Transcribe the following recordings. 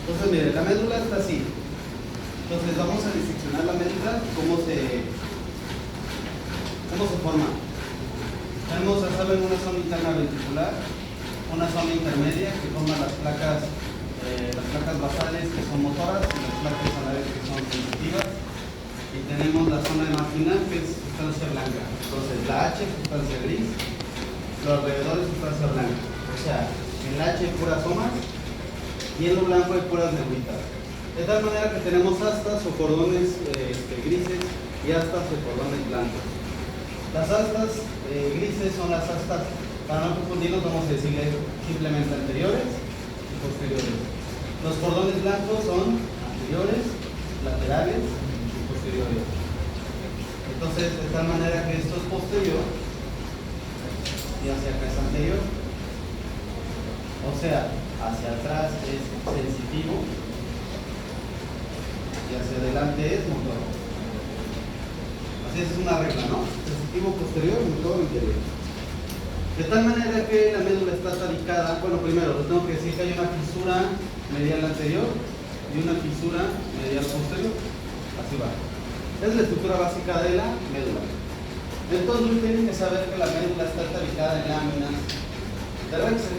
Entonces, miren, la médula está así. Entonces, vamos a diseccionar la médula, cómo se forma. Tenemos, ya saben, una zona interna ventricular, una zona intermedia que forma las placas basales que son motoras y las placas alarias que son sensitivas. Y tenemos la zona marginal que es sustancia blanca. Entonces, la H es sustancia gris, los alrededores es sustancia blanca. O sea, en la H hay puras somas y en lo blanco hay puras neuritas. De tal manera que tenemos astas o cordones grises y astas o cordones blancos. Las astas grises son las astas, para no confundirnos, vamos a decirle simplemente anteriores y posteriores. Los cordones blancos son anteriores, laterales y posteriores. Entonces, de tal manera que esto es posterior y hacia acá es anterior. O sea, hacia atrás es sensitivo y hacia adelante es motor. Así es una regla, ¿no? Sensitivo posterior, motor interior. De tal manera que la médula está talicada. Bueno, primero les tengo que decir que hay una fisura medial anterior y una fisura medial posterior. Así va. Es la estructura básica de la médula. Entonces tienen que saber que la médula está talicada en láminas de Rexel.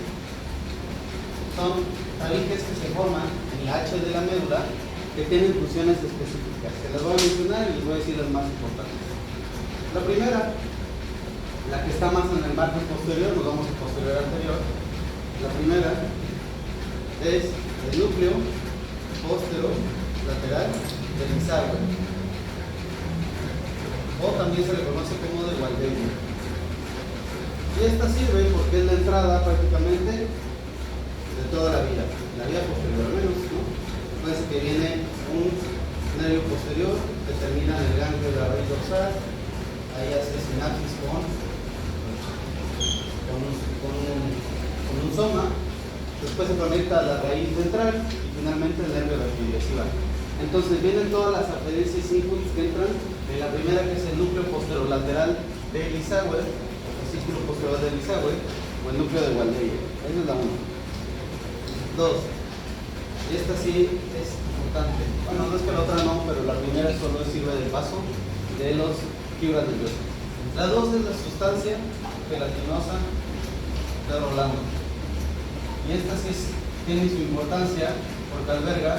Son tabiques que se forman en la H de la médula que tienen funciones específicas. Se las voy a mencionar y les voy a decir las más importantes. La primera, la que está más en el margen posterior, nos vamos al posterior anterior. La primera es el núcleo postero lateral del bisagra, o también se le conoce como de Waldeck. Y esta sirve porque es la entrada prácticamente de toda la vida posterior al menos, ¿no? Entonces que viene un nervio posterior que termina en el ganglio de la raíz dorsal, ahí hace sinapsis con un soma, después se conecta a la raíz ventral y finalmente el nervio raquidiocerebral. Entonces vienen todas las afferencias y inputs que entran en la primera, que es el núcleo posterolateral de Elisauer, o fascículo posterior de Elisauer, o el núcleo de Waldeck. Esa es la 1. 2. Y esta sí es importante. Bueno, no es que la otra no, pero la primera solo sirve de paso de los fibras nerviosas. La 2 es la sustancia gelatinosa de Rolando. Y esta sí tiene su importancia porque alberga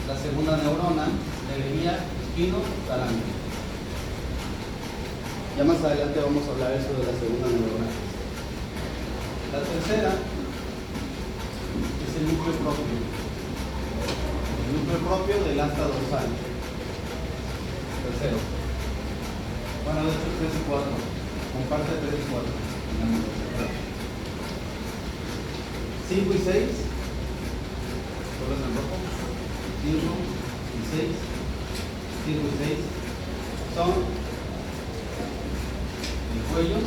la segunda neurona de la vía espino-talámica. Ya más adelante vamos a hablar eso de la segunda neurona. La tercera es el núcleo propio. El núcleo propio del asta dorsal. Tercero. Bueno, de hecho 3 y 4. Comparte 3 y 4. 5 y 6. ¿Colores en rojo? 5 y 6. 5 y 6 son el cuello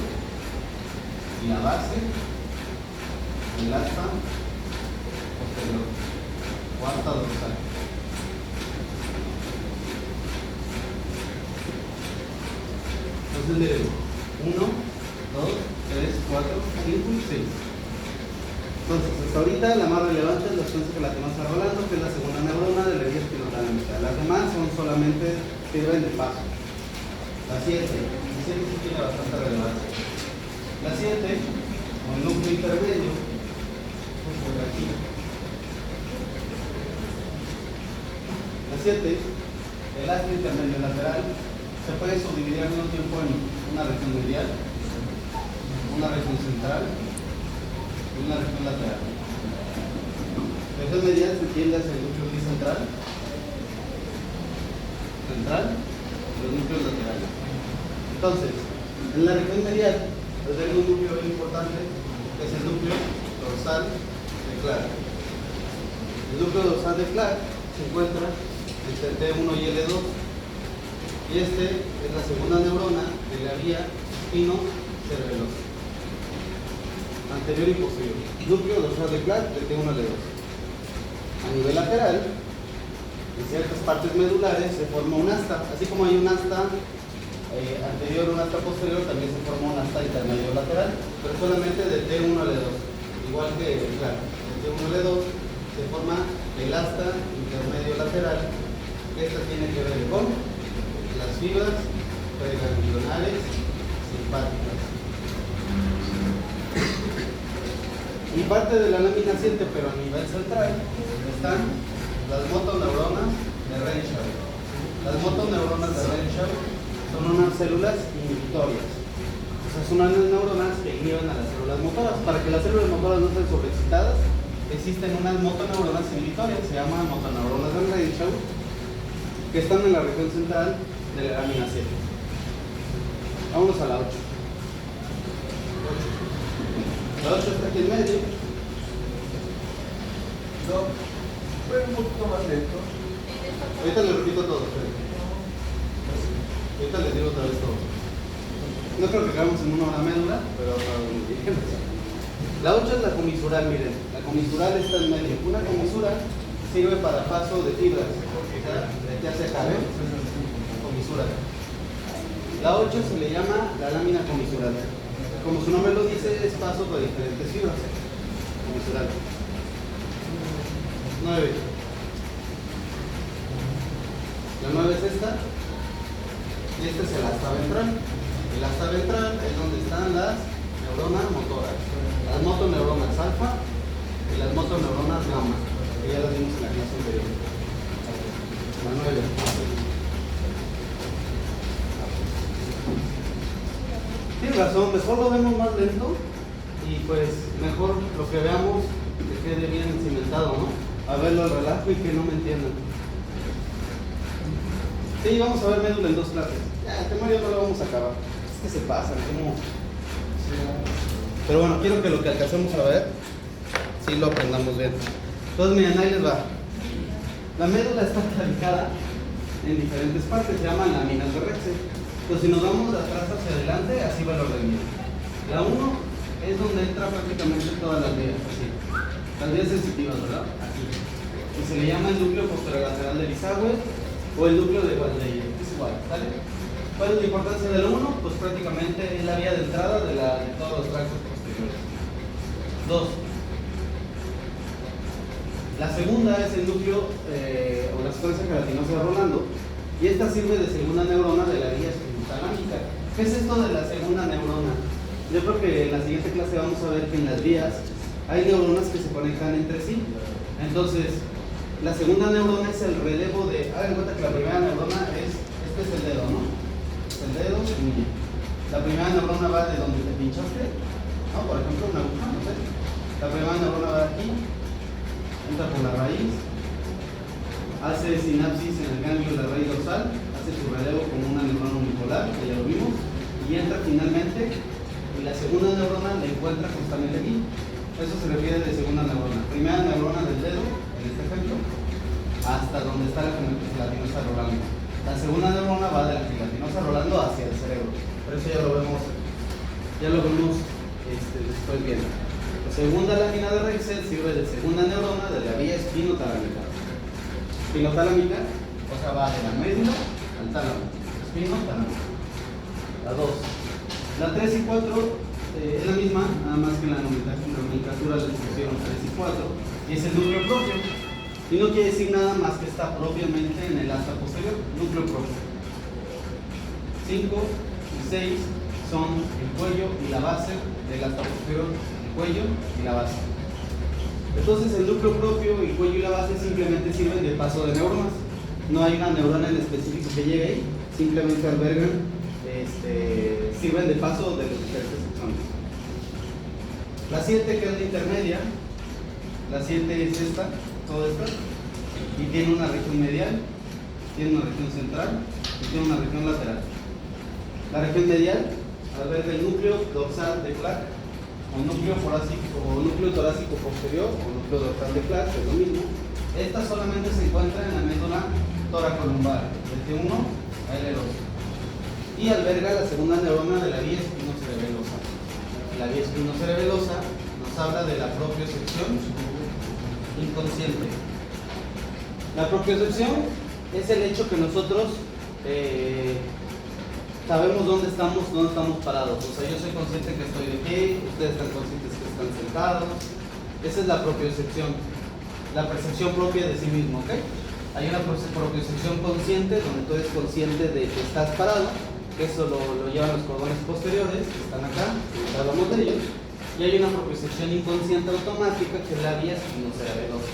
y la base del asta posterior o asta dorsal. Entonces le 1, 2, 3, 4, 5 y 6. Entonces, hasta ahorita la más relevante es la sustancia gelatinosa Rolando, que es la segunda neurona de la vía espinotalámica. Las demás son solamente sirven de paso. La 7 sí tiene bastante relevancia. La 7, o el núcleo intermedio, pues por aquí. La 7, el asta intermedio lateral, se puede subdividir al mismo tiempo en una región medial, una región central y una región lateral. La región medial se entiende hacia el núcleo central y los núcleos laterales. Entonces, en la región medial tenemos un núcleo muy importante, que es el núcleo dorsal de Clark. El núcleo dorsal de Clark se encuentra entre T1 y L2. Y este es la segunda neurona de la vía espino-cerebelosa, anterior y posterior. Núcleo dorsal de Clark de T1 a L2. A nivel lateral, en ciertas partes medulares se forma un asta. Así como hay un asta anterior o un asta posterior, también se forma un asta intermedio lateral, pero solamente de T1 a L2. Igual que Clark, de T1 a L2 se forma el asta intermedio lateral. Esta tiene que ver con las fibras preganglionares simpáticas. Y parte de la lámina 7, pero a nivel central, están las motoneuronas de Renshaw. Las motoneuronas de Renshaw son unas células inhibitorias. O sea, son unas neuronas que inhiben a las células motoras. Para que las células motoras no estén sobreexcitadas, existen unas motoneuronas inhibitorias, se llaman motoneuronas de Renshaw, que están en la región central de la lámina 7. Vámonos a la 8. La 8 está aquí en medio. No, fue un poquito más lento. Ahorita les repito todo. Ahorita les digo otra vez todo. No creo que hagamos en una hora médula, pero la 8 es la comisural, miren. La comisural está en medio. Una comisura sirve para paso de fibras. ¿De qué hace acá? Comisura. La 8 se le llama la lámina comisural. Como su nombre lo dice, es paso por diferentes fibras. Comisural. 9. La 9 es esta. Y este es el asta ventral. El asta ventral es donde están las neuronas motoras. Las motoneuronas alfa y las motoneuronas gamma, que ya las vimos en la clase anterior. La 9. Tienes razón, mejor lo vemos más lento y pues mejor lo que veamos que quede bien cimentado, ¿no? A verlo al relajo y que no me entiendan. Sí, vamos a ver médula en 2 clases. Ya, el temario no lo vamos a acabar. Es que se pasan, como... Pero bueno, quiero que lo que alcancemos a ver, sí lo aprendamos bien. Entonces, miren, ahí les va. La médula está radicada en diferentes partes, se llaman láminas de Rexel. Entonces, si nos vamos de atrás hacia adelante, así va el orden. La 1 es donde entra prácticamente todas las vías, así. Las vías sensitivas, ¿verdad? Aquí. Y se le llama el núcleo posterolateral de Bisagüe o el núcleo de Waldeyer. Es igual, ¿sale? ¿Cuál es la importancia del 1? Pues prácticamente es la vía de entrada de todos los tractos posteriores. 2. La segunda es el núcleo o la secuencia gelatinosa de Rolando. Y esta sirve de segunda neurona de la vía espinotalámica. ¿Qué es esto de la segunda neurona? Yo creo que en la siguiente clase vamos a ver que en las vías hay neuronas que se conectan entre sí. Entonces, la segunda neurona es el relevo de... Hagan cuenta que la primera neurona es... Este es el dedo, ¿no? El dedo. La primera neurona va de donde te pinchaste, ¿no? Por ejemplo, una aguja, no sé. La primera neurona va de aquí, entra por la raíz, hace sinapsis en el ganglio de la raíz dorsal, hace su relevo como una neurona unipolar, que ya lo vimos, y entra finalmente, y la segunda neurona la encuentra justamente aquí. Eso se refiere de segunda neurona. Primera neurona del dedo, en este ejemplo, hasta donde está la gelatinosa rolando. La segunda neurona va de la gelatinosa rolando hacia el cerebro. Pero eso ya lo vemos después bien. La segunda lámina de Rexel sirve de segunda neurona de la vía espinotalámica. Espinotalámica, o sea, va de la médula al tálamo. Espinotalámica. La 2. La 3 y 4 es la misma, nada más que en la nomenclatura les pusieron 3 y 4, y es el núcleo propio. Y no quiere decir nada más que está propiamente en el asta posterior, núcleo propio. 5 y 6 son el cuello y la base del asta posterior, el cuello y la base. Entonces el núcleo propio, el cuello y la base simplemente sirven de paso de neuronas. No hay una neurona en específico que llegue ahí, simplemente albergan, sirven de paso de los diferentes axones. La 7, que es la intermedia, la 7 es esta, toda esta, y tiene una región medial, tiene una región central y tiene una región lateral. La región medial alberga el núcleo dorsal de Clark, o núcleo torácico posterior, o núcleo dorsal de Clark, es lo mismo. Esta solamente se encuentra en la médula toracolumbar, del T1 a L2. Y alberga la segunda neurona de la vía espinocerebelosa. La vía espinocerebelosa nos habla de la propiocepción inconsciente. La propiocepción es el hecho que nosotros sabemos dónde estamos parados. O sea, yo soy consciente que estoy de pie, ustedes están conscientes que están sentados. Esa es la propiocepción. la percepción propia de sí mismo, ¿ok? Hay una propiocepción consciente, donde tú eres consciente de que estás parado, que eso lo llevan los cordones posteriores, que están acá, que hablamos de ellos, y hay una propiocepción inconsciente automática, que es la vía espinocerebelosa,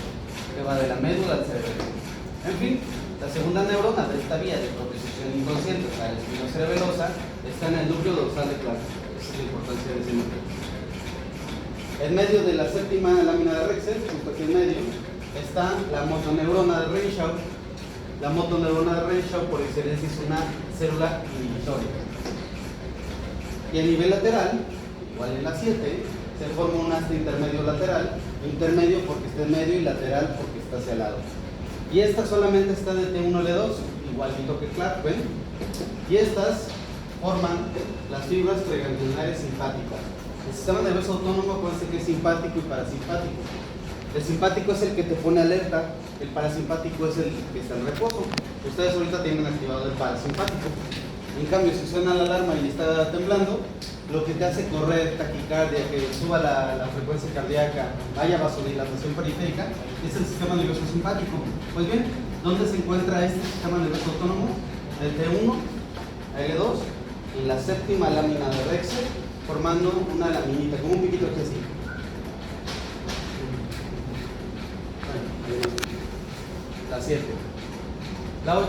que va de la médula al cerebelo. En fin, la segunda neurona de esta vía de propiocepción inconsciente, o sea, la espinocerebelosa, está en el núcleo dorsal de Clark. Esa es la importancia de ese núcleo. En medio de la séptima lámina de Rexel, justo aquí en medio, está la motoneurona de Renshaw. La motoneurona de Renshaw, por excelencia, es una célula inhibitoria. Y a nivel lateral, igual en la 7, se forma un asta intermedio lateral. Intermedio porque está en medio y lateral porque está hacia el lado. Y esta solamente está de T1 L2, igualito que Clark, ¿ven? Y estas forman las fibras preganglionares simpáticas. El sistema nervioso autónomo, acuérdense que es simpático y parasimpático. El simpático es el que te pone alerta, el parasimpático es el que está en reposo. Ustedes ahorita tienen activado el parasimpático. En cambio, si suena la alarma y está temblando, lo que te hace correr, taquicardia, que suba la frecuencia cardíaca, haya vasodilatación periférica, es el sistema nervioso simpático. Pues bien, ¿dónde se encuentra este sistema nervioso autónomo? El T1 a L2, en la séptima lámina de Rexel, formando una laminita, como un piquito que así. La 7. La 8.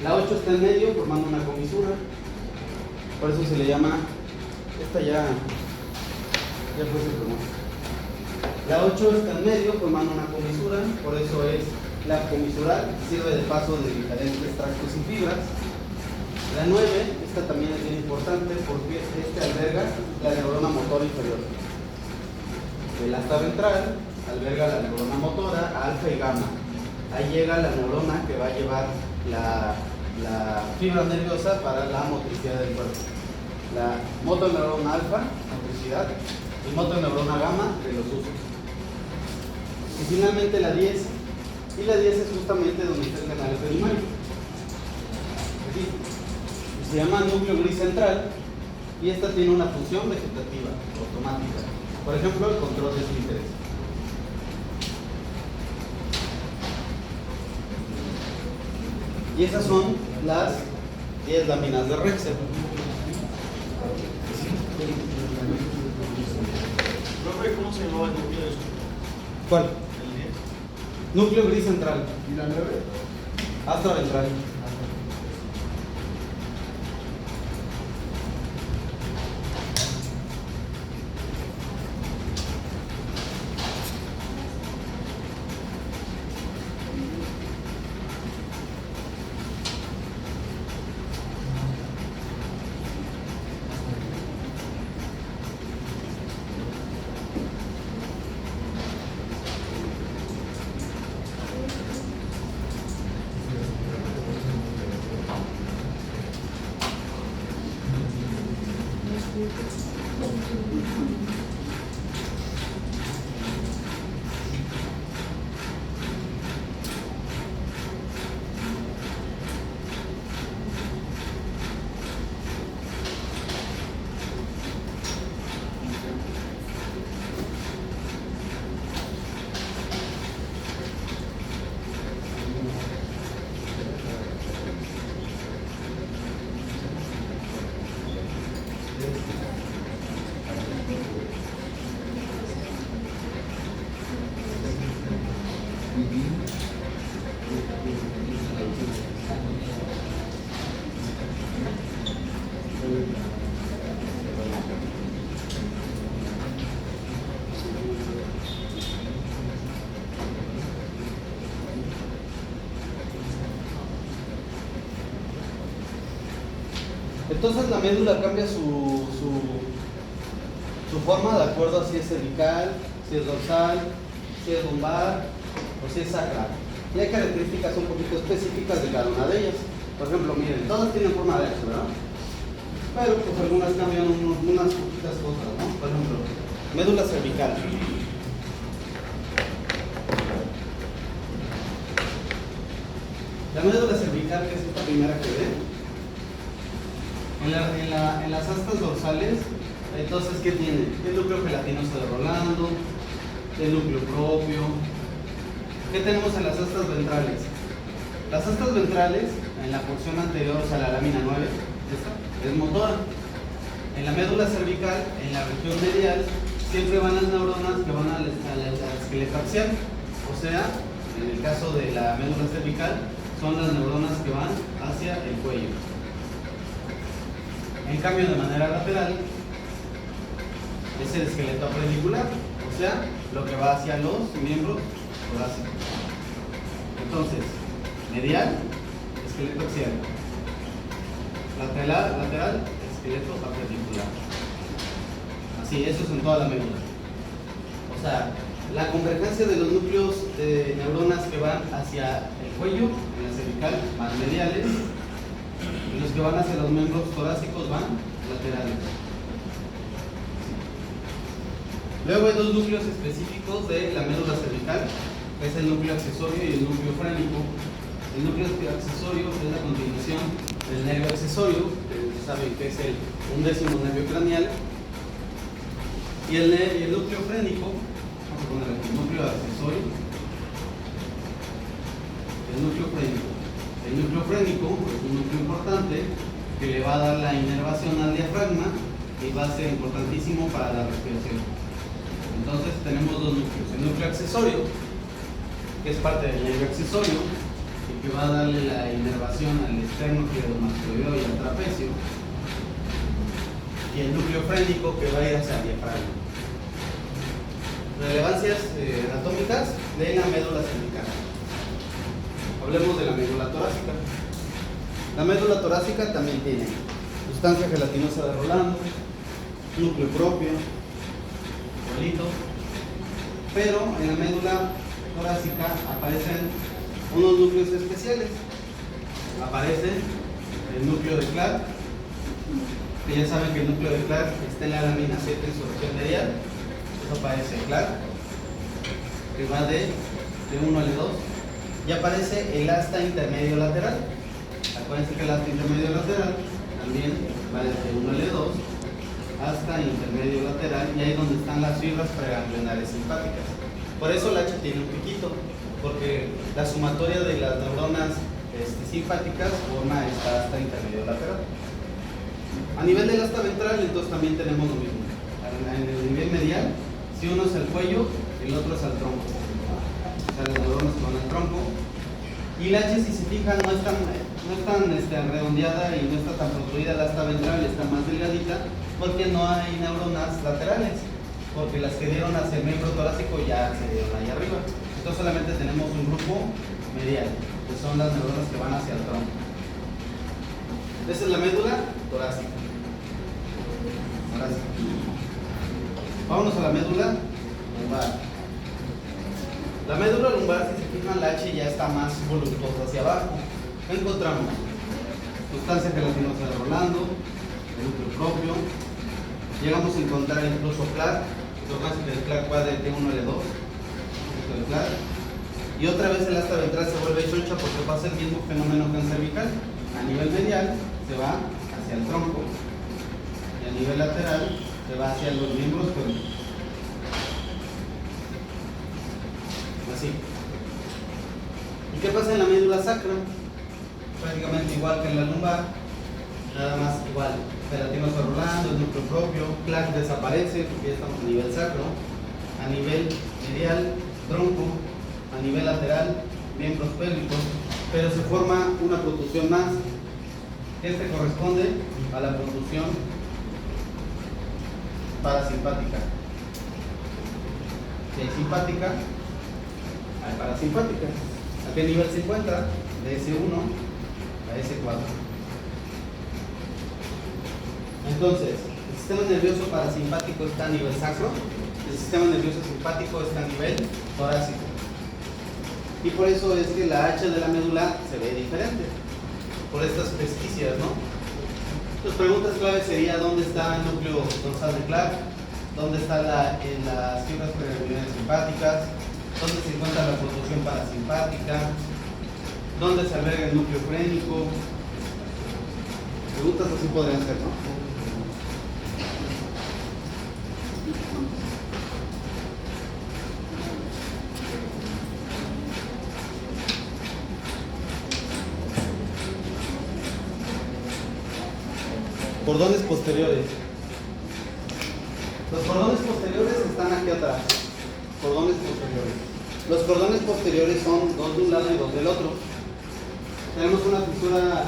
La 8 está en medio, formando una comisura. Por eso se le llama, esta ya fue su promoción. La 8 está en medio, formando una comisura, por eso es la comisural, sirve de paso de diferentes tractos y fibras. La 9, esta también es bien importante porque alberga la neurona motora inferior. El asta ventral alberga la neurona motora, alfa y gamma. Ahí llega la neurona que va a llevar la fibra nerviosa para la motricidad del cuerpo. La motoneurona alfa, motricidad, y motoneurona gamma, de los usos. Y finalmente la 10. Y la 10 es justamente donde está el canal primario. Aquí. Se llama núcleo gris central y esta tiene una función vegetativa automática. Por ejemplo, el control de esfínteres. Y esas son las 10 láminas de Rexel. Profe, ¿cómo se llamaba el núcleo de eso? ¿Cuál? El 10. Núcleo gris central. ¿Y la 9? Asta ventral. Entonces la médula cambia su forma de acuerdo a si es cervical, si es dorsal, si es lumbar o si es sacral. Y hay características un poquito específicas de cada una de ellas. Por ejemplo, miren, todas tienen forma de H, ¿verdad? Pero pues algunas cambian unas poquitas cosas, ¿no? Por ejemplo, médula cervical. La médula cervical, que es esta primera que ven, en las astas dorsales, entonces, ¿qué tiene? El núcleo gelatinoso de Rolando, el núcleo propio. ¿Qué tenemos en las astas ventrales? Las astas ventrales, en la porción anterior, o sea, la lámina 9, esta, es motora. En la médula cervical, en la región medial, siempre van las neuronas que van al esqueleto axial. O sea, en el caso de la médula cervical, son las neuronas que van hacia el cuello. En cambio, de manera lateral, es el esqueleto aprendicular, o sea, lo que va hacia los miembros torácicos. Entonces, medial, esqueleto axial. Lateral, esqueleto aprendicular. Así, eso es en toda la médula. O sea, la convergencia de los núcleos de neuronas que van hacia el cuello, en la cervical, van mediales, y los que van hacia los miembros torácicos van laterales. Luego hay dos núcleos específicos de la médula cervical, que es el núcleo accesorio y el núcleo frénico. El núcleo accesorio es la continuación del nervio accesorio, que saben que es el 11º nervio craneal, y el núcleo frénico, vamos a poner aquí, núcleo accesorio, el núcleo frénico. El núcleo frénico es un núcleo importante que le va a dar la inervación al diafragma y va a ser importantísimo para la respiración. Entonces tenemos dos núcleos, el núcleo accesorio, que es parte del nervio accesorio y que va a darle la inervación al esternocleidomastoideo y al trapecio, y el núcleo frénico que va a ir hacia el diafragma. Relevancias anatómicas de la médula cervical. Hablemos de la médula torácica. La médula torácica también tiene sustancia gelatinosa de Rolando, núcleo propio, bolito, pero en la médula torácica aparecen unos núcleos especiales. Aparece el núcleo de Clark, que ya saben que el núcleo de Clark está en la lámina 7 en su región medial. Eso aparece Clark, que va de 1 al 2. Y aparece el asta intermedio lateral. Acuérdense que el asta intermedio lateral también va desde 1 al 2 hasta intermedio lateral, y ahí es donde están las fibras preganglionares simpáticas. Por eso la H tiene un piquito, porque la sumatoria de las neuronas simpáticas forma esta asta intermedio lateral. A nivel del asta ventral, entonces también tenemos lo mismo. En el nivel medial, si uno es al cuello, el otro es al tronco. O sea, las neuronas que van al tronco. Y la H, si se fijan, no es tan redondeada y no está tan construida la asta ventral, está más delgadita, porque no hay neuronas laterales, porque las que dieron hacia el miembro torácico ya se dieron ahí arriba. Entonces solamente tenemos un grupo medial, que son las neuronas que van hacia el tronco. Esa es la médula torácica. Vámonos a la médula lumbar. La médula lumbar, si se fijan, la H ya está más voluptuosa hacia abajo. ¿Qué encontramos? Sustancia gelatinosa de Rolando, el núcleo propio. Llegamos a encontrar incluso Clark. Lo más que el Clark va de T1 a L2. Y otra vez el asta ventral se vuelve chocha porque pasa el mismo fenómeno que en cervical. A nivel medial se va hacia el tronco y a nivel lateral se va hacia los miembros pélvicos. Así. ¿Y qué pasa en la médula sacra? Prácticamente igual que en la lumbar, nada más igual. Gelatinosa Rolando, el núcleo propio, Clark desaparece porque ya estamos a nivel sacro, a nivel medial, tronco, a nivel lateral, miembros pélvicos, pero se forma una protusión más. Este corresponde a la protusión parasimpática. Si hay simpática, hay parasimpática. ¿A qué nivel se encuentra? De S1 a S4. Entonces, el sistema nervioso parasimpático está a nivel sacro, el sistema nervioso simpático está a nivel torácico. Y por eso es que la H de la médula se ve diferente, por estas pesquicias, ¿no? Las preguntas clave sería: ¿dónde está el núcleo dorsal de Clark? ¿Dónde está en las fibras preganglionares simpáticas? ¿Dónde se encuentra la protusión parasimpática? ¿Dónde se alberga el núcleo frénico? Preguntas así podrían ser, ¿no? cordones posteriores. Los cordones posteriores están aquí atrás. Cordones posteriores. Los cordones posteriores son dos de un lado y dos del otro. Tenemos una fisura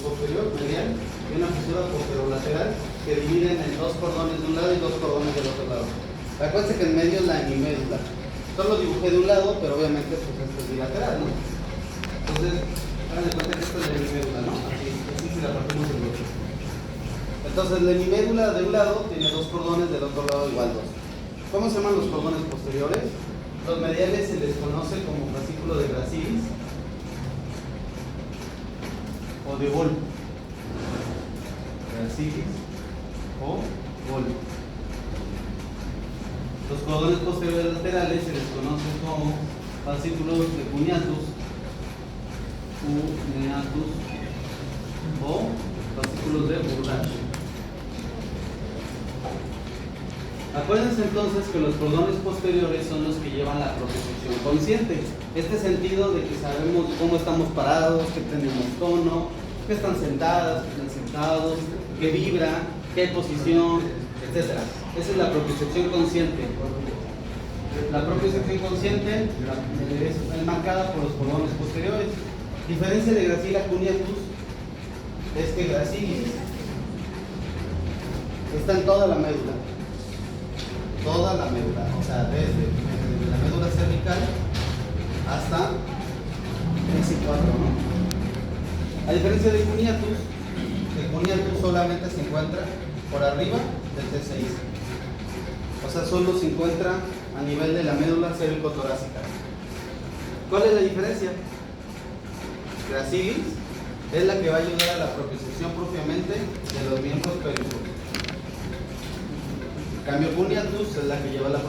posterior, medial, y una fisura posterolateral que dividen en dos cordones de un lado y dos cordones del otro lado. Acuérdense que en medio es la hemimédula. Solo dibujé de un lado, pero obviamente pues esto es bilateral, ¿no? Entonces, hagan de cuenta que esto es la hemimédula, ¿no? Así se la partimos en dos. Entonces, la hemimédula de un lado tiene dos cordones, del otro lado igual dos. ¿Cómo se llaman los cordones posteriores? Los mediales se les conoce como fascículo de Gracilis o de Bol. Gracilis o Bol. Los cordones posteriores laterales se les conoce como fascículos de cuneatus o fascículos de Burrage. Acuérdense entonces que los cordones posteriores son los que llevan la propiocepción consciente. Este sentido de que sabemos cómo estamos parados, que tenemos tono, que están sentadas, que están sentados, que vibra, qué posición, etc. Esa es la propiocepción consciente. La propiocepción consciente es marcada por los cordones posteriores. Diferencia de Gracila cuneatus es que Gracilis está en toda la médula. Toda la médula, o sea, desde la médula cervical hasta el C4, ¿no? A diferencia de cuneatus, el cuneatus solamente se encuentra por arriba del T6. O sea, solo se encuentra a nivel de la médula cérvico-torácica. ¿Cuál es la diferencia? Gracilis es la que va a ayudar a la propiocepción propiamente de los miembros pélvicos. En cambio, cuneatus es la que lleva la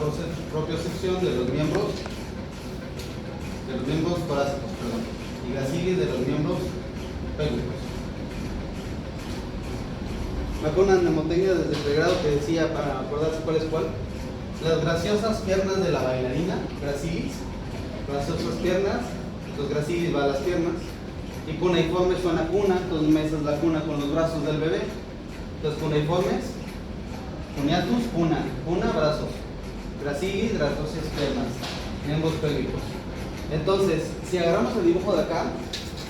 propiocepción de los miembros torácicos, perdón, y Gracilis de los miembros pélvicos. Me acuerdo una mnemotecnia desde el pregrado que decía, para acordarse cuál es cuál, las graciosas piernas de la bailarina, Gracilis, graciosas piernas, los Gracilis va a las piernas, y cuneiforme suena cuna, entonces mesas la cuna con los brazos del bebé, entonces cuneiformes, cuneatus, cuna, brazos, Gracilis, graciosas piernas, miembros pélvicos. Entonces, si agarramos el dibujo de acá,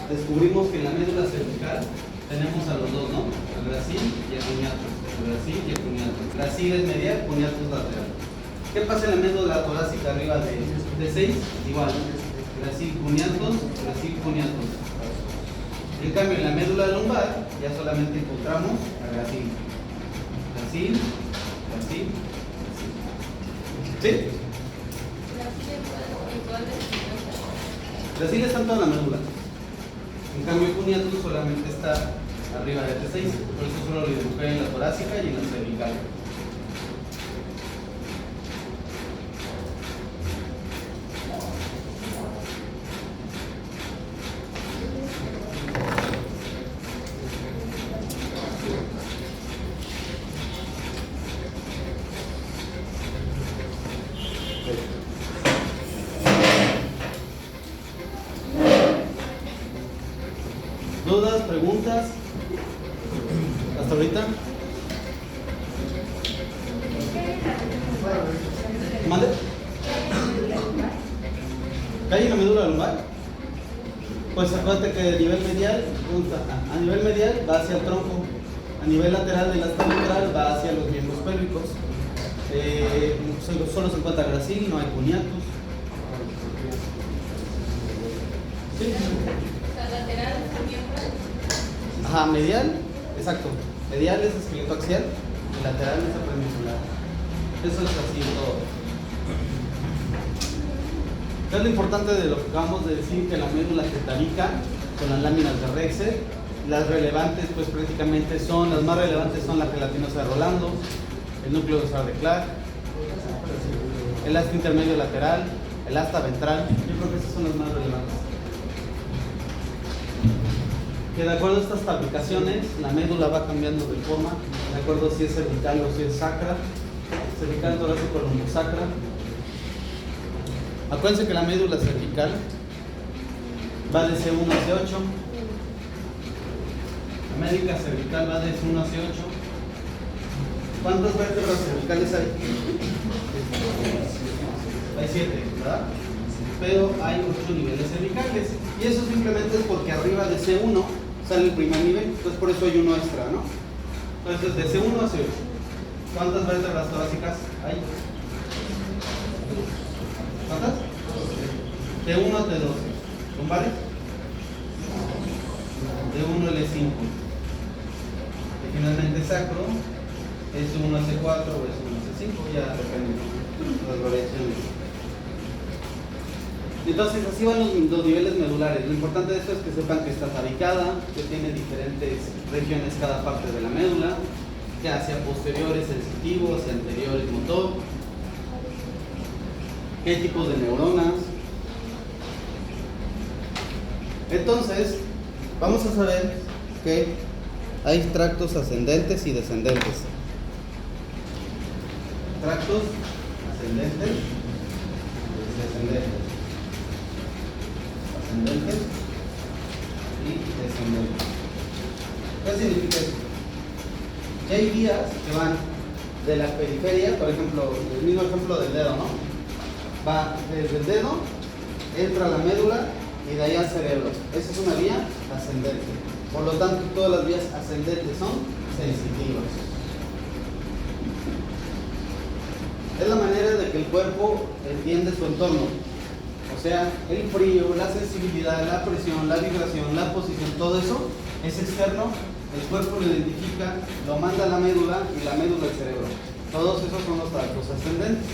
descubrimos que en la médula cervical tenemos a los dos, ¿no? El Gracil y el cuneatus. El Gracil y el cuneatus. Gracil es medial, cuneatus lateral. ¿Qué pasa en la médula torácica arriba de 6? Igual. Gracil, cuneatus, Gracil, cuneatus. En cambio, en la médula lumbar ya solamente encontramos a Gracil. Gracil, Gracil, Gracil. ¿Sí? Gracil está en toda la médula. En cambio, el cuneatus solamente está arriba de T6, por eso solo lo dibujé en la torácica y en la cervical. ¿Dudas, preguntas? ¿Hasta ahorita? ¿Mande? ¿Qué hay en la médula lumbar? Pues acuérdate que a nivel medial va hacia el tronco, a nivel lateral del asta ventral va hacia los miembros pélvicos. Solo se encuentra Gracil, no hay cuneatus. ¿Sí? Ajá, medial, exacto. Medial es esqueleto axial y lateral es appendicular. Eso es así todo. ¿Qué es lo importante de lo que acabamos de decir? Que la médula tetarica con las láminas de Rexer, las relevantes pues prácticamente son, las más relevantes son la gelatinosa de Rolando, el núcleo de Sarah de Clark, el asta intermedio lateral, el asta ventral. Yo creo que esas son las más relevantes. Que de acuerdo a estas fabricaciones, la médula va cambiando de forma, de acuerdo si es cervical o si es sacra, cervical, torácico, lumbosacra. Acuérdense que la médula cervical va de C1 a C8, la médula cervical va de C1 a C8, ¿Cuántas vértebras cervicales hay? Hay 7, ¿verdad? Pero hay 8 niveles cervicales. Y eso simplemente es porque arriba de C1 sale el primer nivel. Entonces por eso hay uno extra, ¿no? Entonces de C1 a C8. ¿Cuántas vértebras torácicas hay? ¿Cuántas? De 1 a T12. ¿Lumbares? De 1 a L5. Y finalmente sacro es 1 a C4 o es 1 a C5, ya depende de las variaciones. Entonces así van los niveles medulares. Lo importante de esto es que sepan que está tabicada, que tiene diferentes regiones cada parte de la médula, que hacia posterior es sensitivo, hacia anterior es motor, qué tipos de neuronas. Entonces, vamos a saber que hay tractos ascendentes y descendentes. Tractos ascendentes y descendentes. Ascendentes y descendentes. ¿Qué significa eso? Que hay vías que van de la periferia, por ejemplo, el mismo ejemplo del dedo, ¿no? Va desde el dedo, entra a la médula y de ahí al cerebro. Esa es una vía ascendente. Por lo tanto, todas las vías ascendentes son sensitivas. Es la manera de que el cuerpo entiende su entorno. O sea, el frío, la sensibilidad, la presión, la vibración, la posición, todo eso es externo. El cuerpo lo identifica, lo manda a la médula y la médula al cerebro. Todos esos son los tractos ascendentes.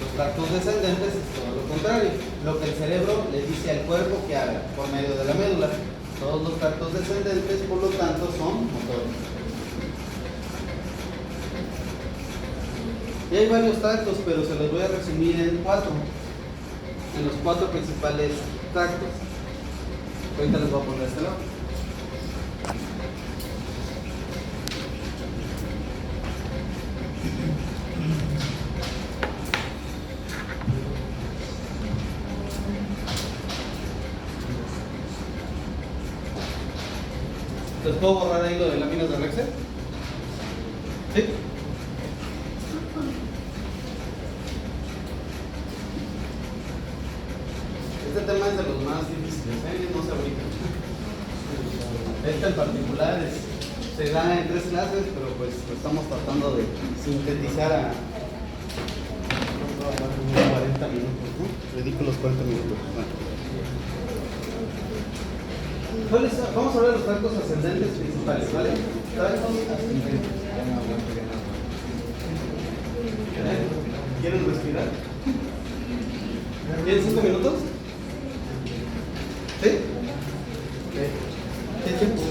Los tractos descendentes es todo lo contrario. Lo que el cerebro le dice al cuerpo que haga por medio de la médula. Todos los tractos descendentes, por lo tanto, son motores. Y hay varios tractos, pero se los voy a resumir en 4. En los 4 principales tractos. Ahorita les voy a poner este lado. ¿Les puedo borrar ahí lo de láminas de Rexel? ¿Sí? Este tema es de los más difíciles, no se abriga. Este en particular se da en 3 clases, pero pues lo estamos tratando de sintetizar a 40 minutos, ¿no? Ridículos 40 minutos. Bueno. Vamos a ver los tractos ascendentes principales, ¿vale? Tractos ascendentes. ¿Quieren respirar? ¿Tienen 5 minutos? ¿Sí? ¿Qué tiempo?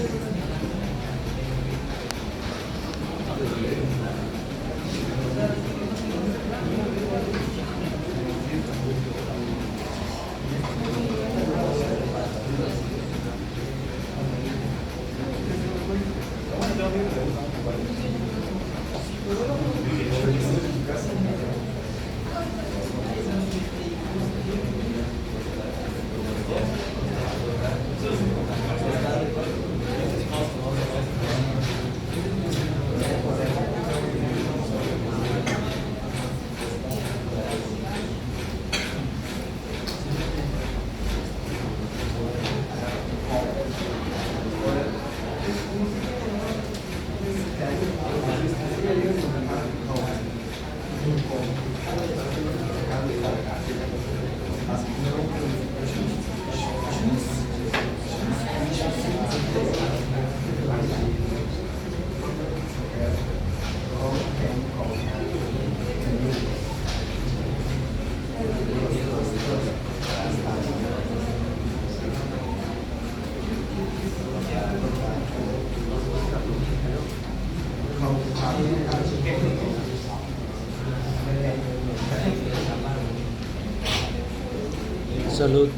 Salud.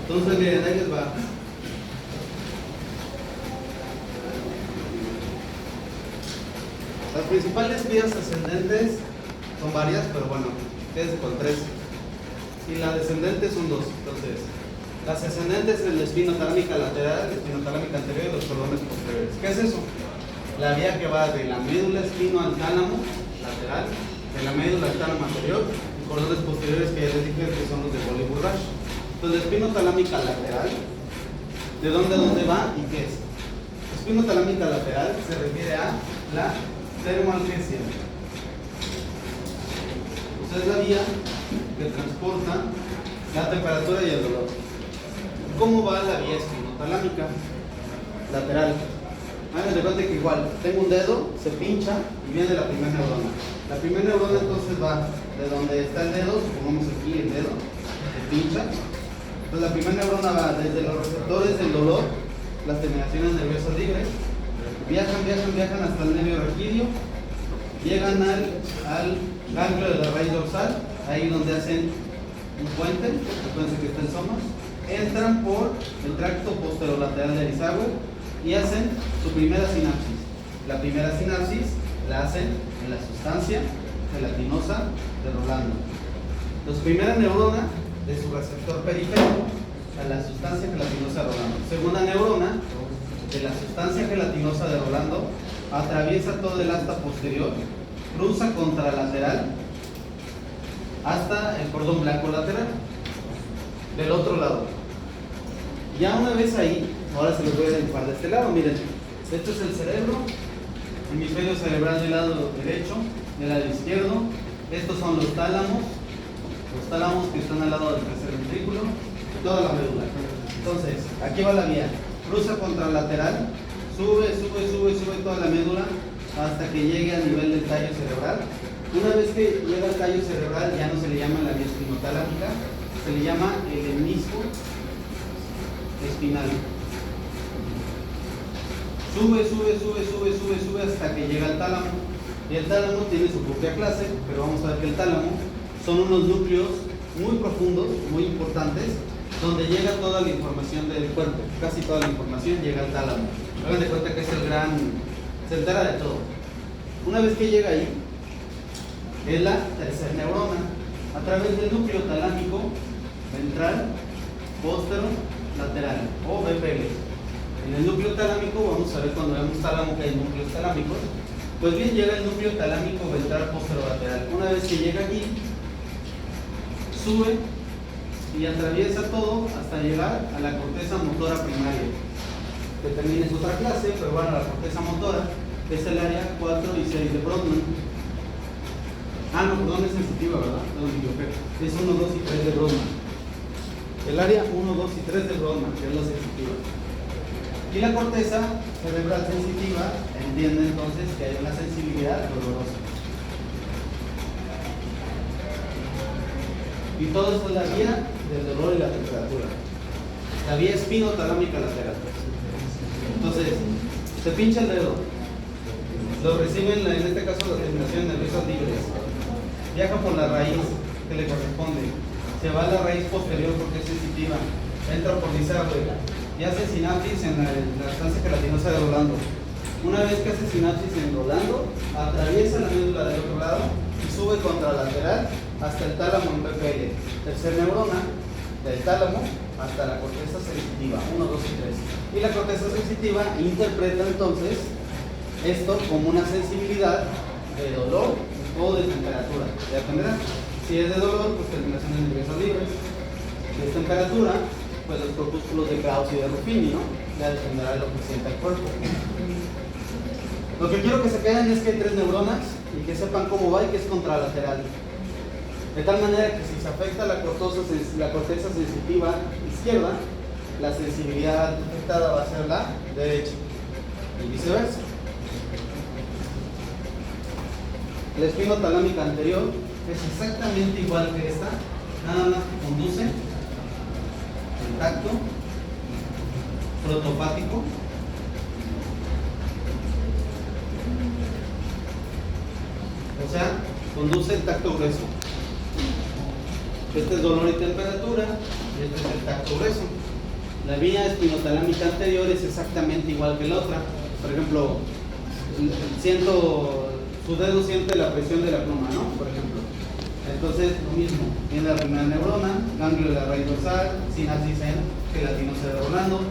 Entonces, miren, ahí les va. Las principales vías ascendentes son varias, pero bueno, quédense con tres. Y la descendente son dos. Entonces, las ascendentes es la espinotalámica lateral, la espinotalámica anterior y los cordones posteriores. ¿Qué es eso? La vía que va de la médula espino al tálamo lateral, de la médula al tálamo anterior, y cordones posteriores que ya les dije que son los de Bollywood. Entonces, la espinotalámica lateral, ¿de dónde a dónde va y qué es? La espinotalámica lateral se refiere a la termoalgesia. Esa es la vía que transporta la temperatura y el dolor. ¿Cómo va la vía espinotalámica lateral? Hagan de cuenta que igual, tengo un dedo, se pincha y viene la primera neurona. La primera neurona entonces va de donde está el dedo, supongamos aquí el dedo, se pincha. Entonces la primera neurona va desde los receptores del dolor, las terminaciones nerviosas libres, viajan hasta el nervio raquídeo, llegan al ganglio de la raíz dorsal, ahí donde hacen un puente, acuérdense que está el soma, entran por el tracto posterolateral de Eisenhower y hacen su primera sinapsis. La primera sinapsis la hacen en la sustancia gelatinosa de Rolando. Entonces, primera neurona de su receptor periférico a la sustancia gelatinosa de Rolando. Segunda neurona de la sustancia gelatinosa de Rolando atraviesa todo el asta posterior, cruza contralateral hasta el cordón blanco lateral del otro lado. Ya una vez ahí, ahora se los voy a dibujar de este lado. Miren, esto es el cerebro, hemisferio cerebral del lado derecho, del lado izquierdo. Estos son los tálamos que están al lado del tercer ventrículo, toda la médula. Entonces, aquí va la vía, cruza contralateral, sube toda la médula hasta que llegue a nivel del tallo cerebral. Una vez que llega al tallo cerebral, ya no se le llama la vía espinotalámica, se le llama el hemisco espinal. Sube hasta que llega al tálamo. Y el tálamo tiene su propia clase, pero vamos a ver que el tálamo son unos núcleos muy profundos, muy importantes, donde llega toda la información del cuerpo. Casi toda la información llega al tálamo. Hagan de cuenta que es el gran, se entera de todo. Una vez que llega ahí, es la tercera neurona, a través del núcleo talámico ventral, póstero, lateral, o BPL. En el núcleo talámico, vamos a ver cuando vemos tálamo que hay núcleos talámicos, pues bien, llega el núcleo talámico ventral posterolateral. Una vez que llega aquí, sube y atraviesa todo hasta llegar a la corteza motora primaria, que también es otra clase, pero bueno, la corteza motora es el área 4 y 6 de Brodmann. Ah, no, perdón, es sensitiva, ¿verdad? No me equivoqué. Es 1, 2 y 3 de Brodmann. El área 1, 2 y 3 de Brodmann, que es la sensitiva. Y la corteza cerebral sensitiva entiende entonces que hay una sensibilidad dolorosa. Y todo esto es la vía del dolor y la temperatura. La vía espinotalámica lateral. Entonces, se pincha el dedo. Lo reciben, en este caso, las terminaciones nerviosas libres. Viaja por la raíz que le corresponde. Se va a la raíz posterior porque es sensitiva. Entra por Eisenhower y hace sinapsis en la sustancia gelatinosa de Rolando. Una vez que hace sinapsis en Rolando, atraviesa la médula del otro lado y sube contralateral hasta el tálamo en BPL. Tercer neurona, del tálamo hasta la corteza sensitiva, 1, 2 y 3. Y la corteza sensitiva interpreta entonces esto como una sensibilidad de dolor o de temperatura. Ya dependerá. Si es de dolor, pues terminaciones nerviosas libres. Si es temperatura, pues los corpúsculos de Krauss y de Ruffini, ¿no? Ya dependerá de lo que sienta el cuerpo. Lo que quiero que se queden es que hay 3 neuronas y que sepan cómo va y que es contralateral. De tal manera que si se afecta la corteza sensitiva izquierda, la sensibilidad afectada va a ser la derecha y viceversa. La espinotalámica anterior es exactamente igual que esta, nada más que conduce el tacto protopático o sea, conduce el tacto grueso. Este es dolor y temperatura y este es el tacto grueso. La vía espinotalámica anterior es exactamente igual que la otra. Por ejemplo, su dedo siente la presión de la pluma, ¿no? Por ejemplo. Entonces, lo mismo. Viene la primera neurona, ganglio de la raíz dorsal, sinapsis en gelatino cerebro-blando.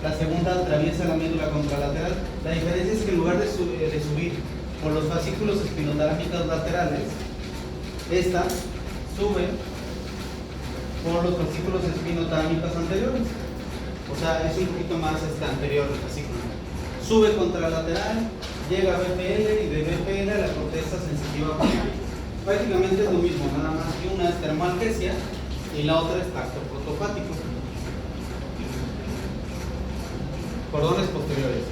La segunda atraviesa la médula contralateral. La diferencia es que en lugar de subir por los fascículos espinotalámicos laterales, esta sube por los fascículos espinotalámicos anteriores. O sea, es un poquito más anterior el fascículo. Sube contralateral, llega a BPL y de BPL a la corteza sensitiva primaria. Prácticamente es lo mismo, nada más que una es termalgesia y la otra es tacto protopático. Cordones posteriores.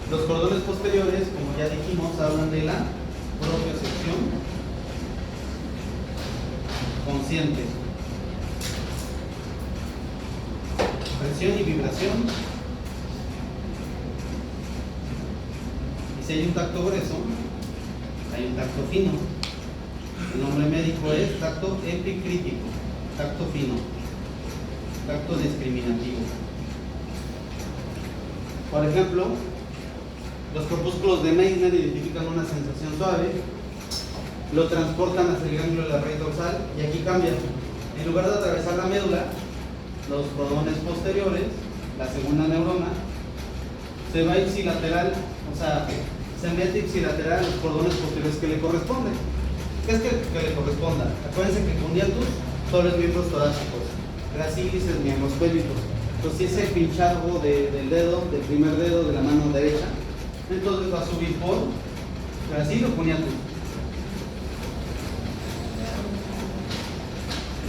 Los cordones posteriores, como ya dijimos, hablan de la propiocepción consciente, presión y vibración. Y si hay un tacto grueso, hay un tacto fino. El nombre médico es tacto epicrítico, tacto fino, tacto discriminativo. Por ejemplo, los corpúsculos de Meissner identifican una sensación suave, lo transportan hacia el ganglio de la raíz dorsal y aquí cambia. En lugar de atravesar la médula, los cordones posteriores, la segunda neurona, se va ipsilateral, o sea, se mete ipsilateral a los cordones posteriores que le corresponden. ¿Qué es que le corresponda? Acuérdense que con hiatus solo es miembros torácicos, gracilis es miembros pélvicos. Entonces, si es el pinchazgo del dedo, del primer dedo de la mano derecha, entonces va a subir por gracil o cuñatus.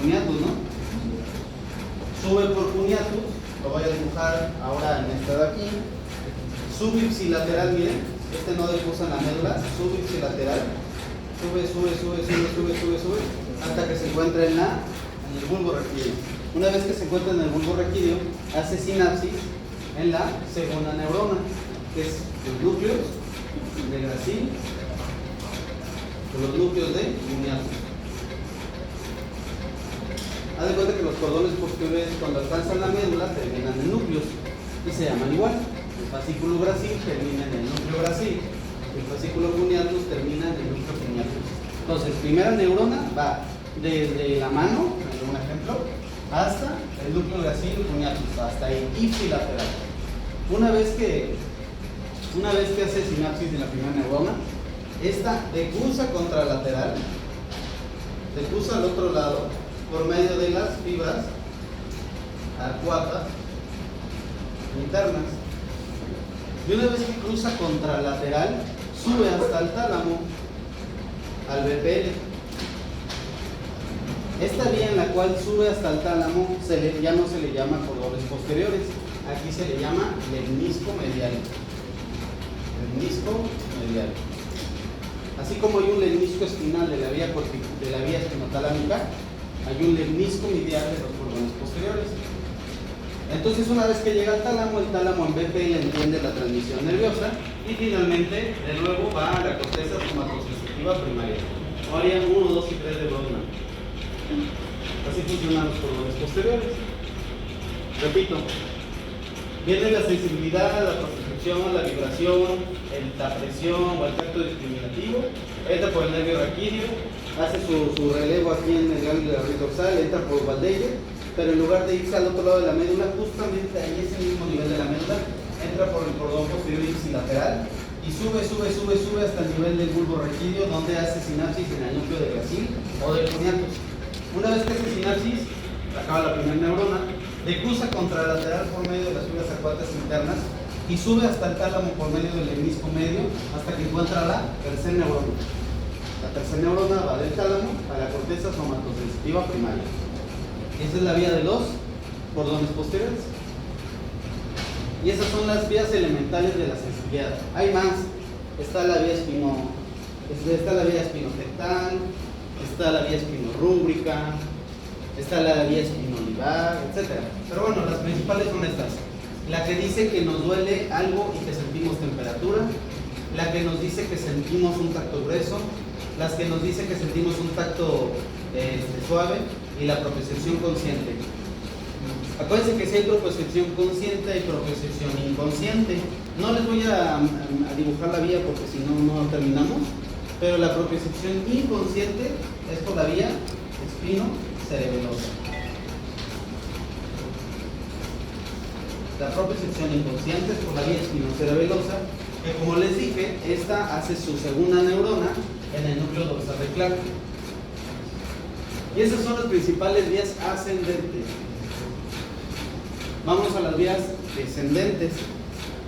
Cuñatus, ¿no? Sube por cuñatus, lo voy a dibujar ahora en esta de aquí. Subipsilateral, miren, este no depusa en la médula, subipsilateral. Sube, hasta que se encuentre en el bulbo raquídeo. Una vez que se encuentra en el bulbo raquídeo, hace sinapsis en la segunda neurona, que es los núcleos de gracil o los núcleos de cuñatus. Haz de cuenta que los cordones posteriores, cuando alcanzan la médula, terminan en núcleos y se llaman igual. El fascículo gracil termina en el núcleo gracil, el fascículo cuñatus termina en el núcleo cuñatus. Entonces, primera neurona va desde la mano, un ejemplo, hasta el núcleo gracil y cuñatus, hasta ahí, ipsilateral. Una vez que hace sinapsis en la primera neurona, esta decursa contralateral, decursa al otro lado por medio de las fibras arcuatas internas. Y una vez que cruza contralateral, sube hasta el tálamo, al BPL. Esta vía en la cual sube hasta el tálamo ya no se le llama cordones posteriores, aquí se le llama lemnisco medial. Lemnisco medial. Así como hay un lemnisco espinal de la vía espinotalámica, hay un lemnisco medial de los cordones posteriores. Entonces, una vez que llega al tálamo, el tálamo en BPL entiende la transmisión nerviosa y finalmente, de nuevo, va a la corteza somatosensitiva primaria. Área 1, 2 y 3 de Brodmann. Así funcionan los cordones posteriores. Repito, viene la sensibilidad, la propiocepción, la vibración, la presión o el tacto discriminativo, entra por el nervio raquídeo, hace su relevo aquí en el ganglio dorsal, entra por Waldeyer, pero en lugar de irse al otro lado de la médula, justamente ahí ese mismo nivel de la médula, entra por el cordón posterior ipsilateral y sube hasta el nivel del bulbo raquídeo, donde hace sinapsis en el núcleo de Gracil o del coniatus. Una vez que hace sinapsis, acaba la primera neurona, decruza contralateral por medio de las fibras acuáticas internas y sube hasta el tálamo por medio del lemnisco medio hasta que encuentra la tercera neurona. La tercera neurona va del tálamo a la corteza somatosensitiva primaria. Esa es la vía de los cordones posteriores. Y esas son las vías elementales de la sensibilidad. Hay más. Está la vía espinotectal, está la vía espinorrúbrica, está la vía espinolivar, etc. Pero bueno, las principales son estas. La que dice que nos duele algo y que sentimos temperatura, la que nos dice que sentimos un tacto grueso, las que nos dice que sentimos un tacto suave, y la propiocepción consciente. Acuérdense que si hay propiocepción consciente, hay propiocepción inconsciente. No les voy a dibujar la vía porque si no, no terminamos, pero la propiocepción inconsciente es por la vía espino-cerebelosa. La propiocepción inconsciente es por la vía espino-cerebelosa, que como les dije, esta hace su segunda neurona en el núcleo dorsal de Clark. Y esas son las principales vías ascendentes. Vamos a las vías descendentes.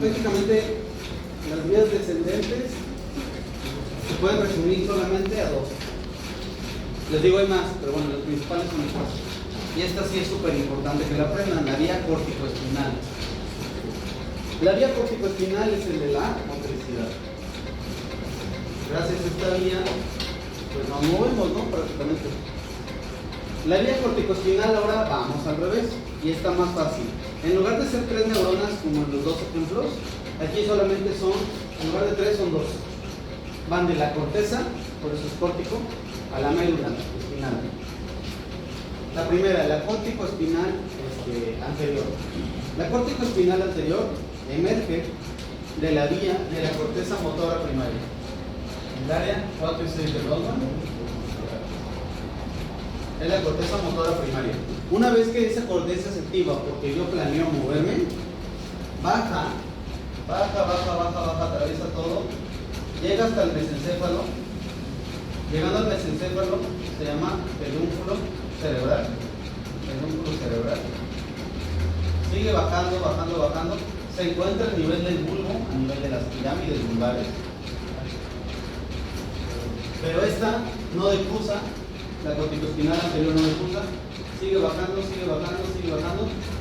Prácticamente las vías descendentes se pueden resumir solamente a dos. Les digo hay más, pero bueno, las principales son estas. Y esta sí es súper importante que la aprendan, la vía córtico-espinal. La vía córtico-espinal es el de la motricidad. Gracias a esta vía, pues nos movemos, ¿no? Prácticamente. La vía corticoespinal ahora vamos al revés y está más fácil. En lugar de ser 3 neuronas como en los dos ejemplos, aquí solamente son, en lugar de 3 son 2. Van de la corteza, por eso es córtico, a la médula espinal. La primera, la córtico-espinal anterior. La córtico-espinal anterior emerge de la vía de la corteza motora primaria. El área 4 y 6 de Brodmann es la corteza motora primaria. Una vez que esa corteza se activa porque yo planeo moverme, baja, atraviesa todo, llega hasta el mesencéfalo. Llegando al mesencéfalo se llama pedúnculo cerebral. Sigue bajando, se encuentra a nivel del bulbo, a nivel de las pirámides vulvares. Pero esta no decruza, la corticoespinal anterior no decruza, sigue bajando,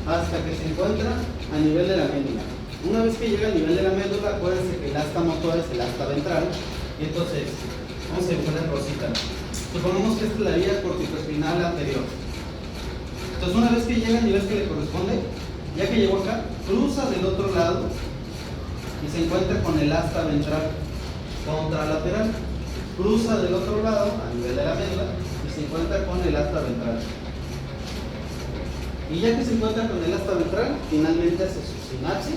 hasta que se encuentra a nivel de la médula. Una vez que llega al nivel de la médula, acuérdense que el asta motora es el asta ventral, y entonces, vamos a poner rosita. Supongamos que esta es la vía corticoespinal anterior. Entonces, una vez que llega al nivel que le corresponde, ya que llegó acá, cruza del otro lado y se encuentra con el asta ventral contralateral. Cruza del otro lado, a nivel de la médula, y se encuentra con el asta ventral. Y ya que se encuentra con el asta ventral, finalmente hace su sinapsis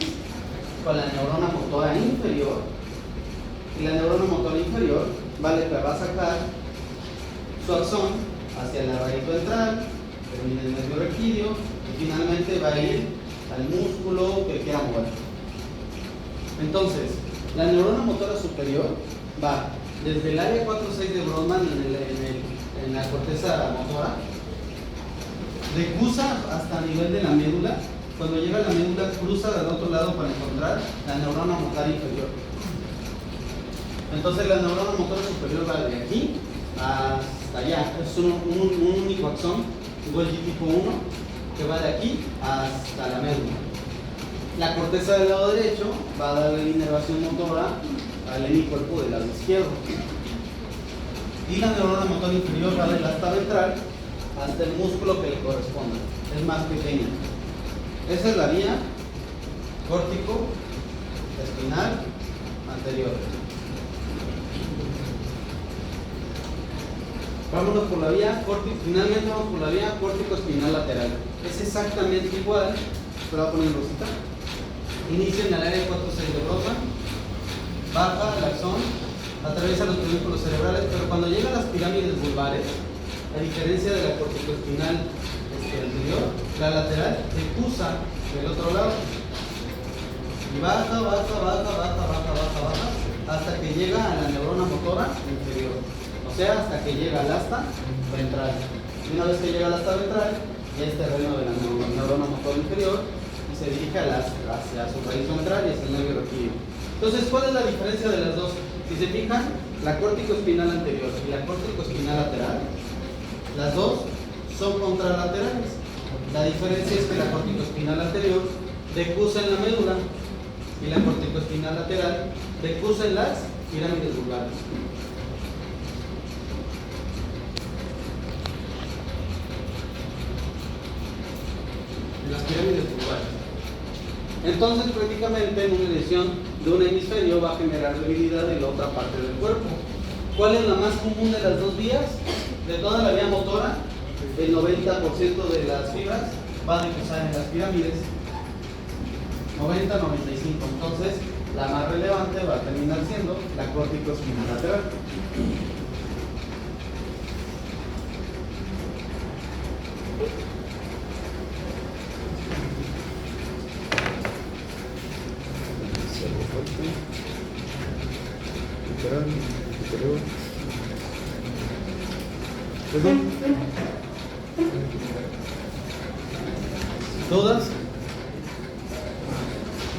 con la neurona motora inferior. Y la neurona motora inferior va a sacar su axón hacia la raíz ventral, termina en el medio raquídeo y finalmente va a ir al músculo que quiera mover. Entonces, la neurona motora superior va desde el área 4-6 de Brodmann en la corteza motora, decruza hasta el nivel de la médula. Cuando llega a la médula, cruza del otro lado para encontrar la neurona motora inferior. Entonces la neurona motora superior va de aquí hasta allá. Es un único axón, Golgi tipo 1, que va de aquí hasta la médula. La corteza del lado derecho va a darle la inervación motora al hemicuerpo del lado izquierdo. Y la neurona motora inferior va del asta ventral hasta el músculo que le corresponda. Es más pequeña. Esa es la vía córtico espinal anterior. Vámonos por la vía finalmente vamos por la vía córtico espinal lateral. Es exactamente igual, pero voy a poner rosita. Inicia en el área 4-6 de Brodmann, baja el axón atraviesa los pedúnculos cerebrales, pero cuando llega a las pirámides vulvares, a diferencia de la corticoespinal anterior, la lateral se cruza del otro lado y baja, hasta que llega a la neurona motora inferior, o sea, hasta que llega al asta ventral. Y una vez que llega al asta ventral, ya es terreno de la neurona motora inferior y se dirige hacia su raíz ventral y hacia el nervio raquídeo. Entonces, ¿cuál es la diferencia de las dos? Si se fijan, la córtico-espinal anterior y la córtico-espinal lateral, las dos son contralaterales. La diferencia es que la córtico-espinal anterior decursa en la médula y la córtico-espinal lateral decursa en las pirámides vulvares. En las pirámides vulvares. Entonces, prácticamente una lesión de un hemisferio va a generar debilidad en la otra parte del cuerpo. ¿Cuál es la más común de las dos vías? De toda la vía motora, el 90% de las fibras van a cruzar en las pirámides. 90-95. Entonces, la más relevante va a terminar siendo la córtico-espinal lateral. ¿Dudas?